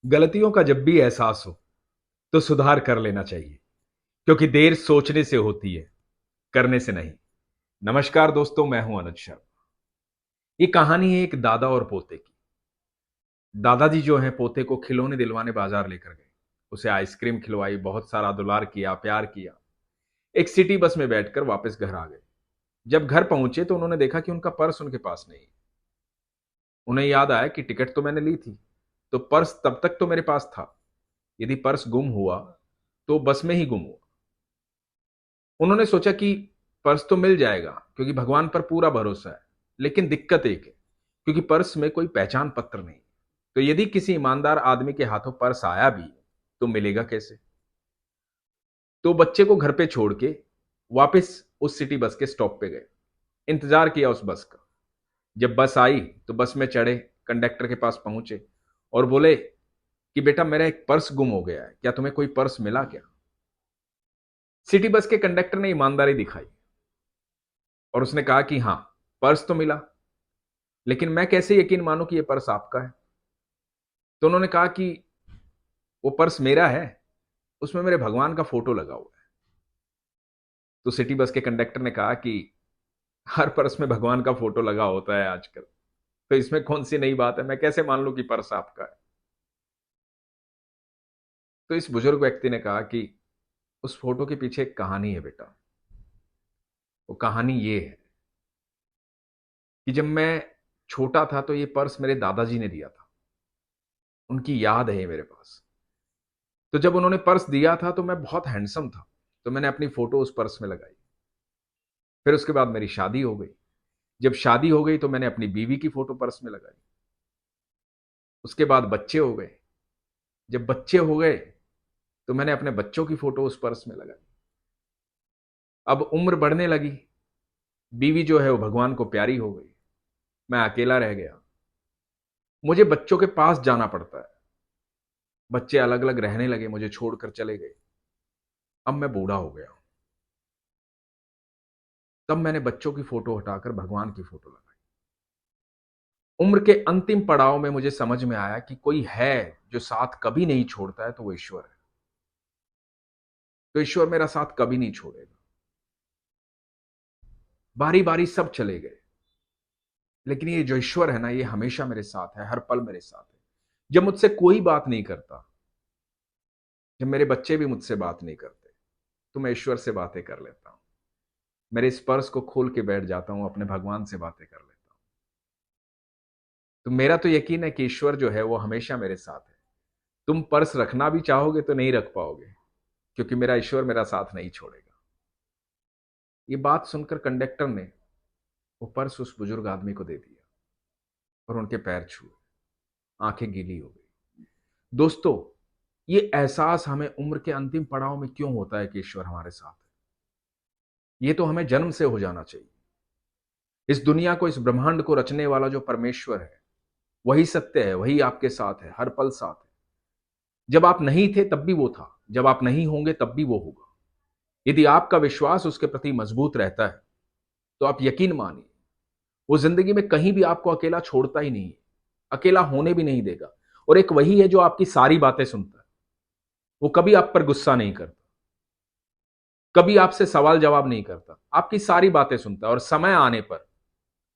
गलतियों का जब भी एहसास हो तो सुधार कर लेना चाहिए, क्योंकि देर सोचने से होती है, करने से नहीं। नमस्कार दोस्तों, मैं हूं अनुज शर्मा। ये कहानी है एक दादा और पोते की। दादाजी जो हैं पोते को खिलौने दिलवाने बाजार लेकर गए। उसे आइसक्रीम खिलवाई, बहुत सारा दुलार किया, प्यार किया। एक सिटी बस में बैठकर वापस घर आ गए। जब घर पहुंचे तो उन्होंने देखा कि उनका पर्स उनके पास नहीं है। उन्हें याद आया कि टिकट तो मैंने ली थी, तो पर्स तब तक तो मेरे पास था। यदि पर्स गुम हुआ तो बस में ही गुम हुआ। उन्होंने सोचा कि पर्स तो मिल जाएगा, क्योंकि भगवान पर पूरा भरोसा है। लेकिन दिक्कत एक है, क्योंकि पर्स में कोई पहचान पत्र नहीं। तो यदि किसी ईमानदार आदमी के हाथों पर्स आया भी तो मिलेगा कैसे? तो बच्चे को घर पे छोड़ के वापस उस सिटी बस के स्टॉप पे गए। इंतजार किया उस बस का। जब बस आई तो बस में चढ़े, कंडक्टर के पास पहुंचे और बोले कि बेटा, मेरा एक पर्स गुम हो गया है, क्या तुम्हें कोई पर्स मिला क्या? सिटी बस के कंडक्टर ने ईमानदारी दिखाई और उसने कहा कि हाँ, पर्स तो मिला, लेकिन मैं कैसे यकीन मानूं कि यह पर्स आपका है? तो उन्होंने कहा कि वो पर्स मेरा है, उसमें मेरे भगवान का फोटो लगा हुआ है। तो सिटी बस के कंडक्टर ने कहा कि हर पर्स में भगवान का फोटो लगा होता है आजकल, तो इसमें कौन सी नई बात है, मैं कैसे मान लूं कि पर्स आपका है? तो इस बुजुर्ग व्यक्ति ने कहा कि उस फोटो के पीछे एक कहानी है बेटा। वो कहानी ये है कि जब मैं छोटा था तो ये पर्स मेरे दादाजी ने दिया था। उनकी याद है ये मेरे पास। तो जब उन्होंने पर्स दिया था तो मैं बहुत हैंडसम था, तो मैंने अपनी फोटो उस पर्स में लगाई। फिर उसके बाद मेरी शादी हो गई। जब शादी हो गई तो मैंने अपनी बीवी की फोटो पर्स में लगाई। उसके बाद बच्चे हो गए। जब बच्चे हो गए तो मैंने अपने बच्चों की फोटो उस पर्स में लगाई। अब उम्र बढ़ने लगी, बीवी जो है वो भगवान को प्यारी हो गई, मैं अकेला रह गया। मुझे बच्चों के पास जाना पड़ता है। बच्चे अलग अलग रहने लगे, मुझे छोड़कर चले गए। अब मैं बूढ़ा हो गया। तब मैंने बच्चों की फोटो हटाकर भगवान की फोटो लगाई। उम्र के अंतिम पड़ाव में मुझे समझ में आया कि कोई है जो साथ कभी नहीं छोड़ता है, तो वो ईश्वर है। तो ईश्वर मेरा साथ कभी नहीं छोड़ेगा। बारी बारी सब चले गए, लेकिन ये जो ईश्वर है ना, ये हमेशा मेरे साथ है, हर पल मेरे साथ है। जब मुझसे कोई बात नहीं करता, जब मेरे बच्चे भी मुझसे बात नहीं करते, तो मैं ईश्वर से बातें कर लेता हूं। मेरे इस पर्स को खोल के बैठ जाता हूं, अपने भगवान से बातें कर लेता हूं। तो मेरा तो यकीन है कि ईश्वर जो है वो हमेशा मेरे साथ है। तुम पर्स रखना भी चाहोगे तो नहीं रख पाओगे, क्योंकि मेरा ईश्वर मेरा साथ नहीं छोड़ेगा। ये बात सुनकर कंडक्टर ने वो पर्स उस बुजुर्ग आदमी को दे दिया और उनके पैर छुए। आंखें गीली हो गई। दोस्तों, ये एहसास हमें उम्र के अंतिम पड़ाव में क्यों होता है कि ईश्वर हमारे साथ है? ये तो हमें जन्म से हो जाना चाहिए। इस दुनिया को, इस ब्रह्मांड को रचने वाला जो परमेश्वर है, वही सत्य है, वही आपके साथ है, हर पल साथ है। जब आप नहीं थे तब भी वो था, जब आप नहीं होंगे तब भी वो होगा। यदि आपका विश्वास उसके प्रति मजबूत रहता है तो आप यकीन मानिए, वो जिंदगी में कहीं भी आपको अकेला छोड़ता ही नहीं है, अकेला होने भी नहीं देगा। और एक वही है जो आपकी सारी बातें सुनता है। वो कभी आप पर गुस्सा नहीं करता, कभी आपसे सवाल जवाब नहीं करता, आपकी सारी बातें सुनता है और समय आने पर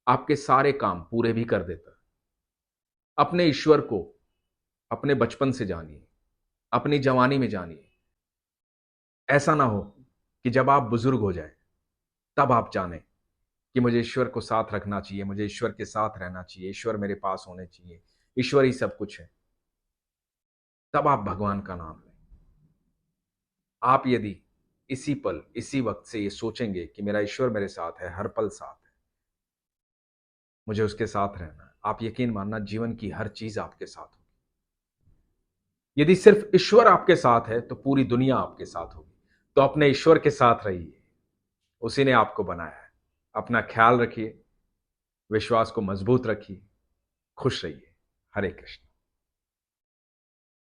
आपके सारे काम पूरे भी कर देता है। अपने ईश्वर को अपने बचपन से जानिए, अपनी जवानी में जानिए। ऐसा ना हो कि जब आप बुजुर्ग हो जाए तब आप जाने कि मुझे ईश्वर को साथ रखना चाहिए, मुझे ईश्वर के साथ रहना चाहिए, ईश्वर मेरे पास होने चाहिए, ईश्वर ही सब कुछ है। तब आप भगवान का नाम लें। आप यदि इसी पल, इसी वक्त से ये सोचेंगे कि मेरा ईश्वर मेरे साथ है, हर पल साथ है, मुझे उसके साथ रहना है, आप यकीन मानना जीवन की हर चीज आपके साथ होगी। यदि सिर्फ ईश्वर आपके साथ है तो पूरी दुनिया आपके साथ होगी। तो अपने ईश्वर के साथ रहिए, उसी ने आपको बनाया है। अपना ख्याल रखिए, विश्वास को मजबूत रखिए, खुश रहिए। हरे कृष्ण।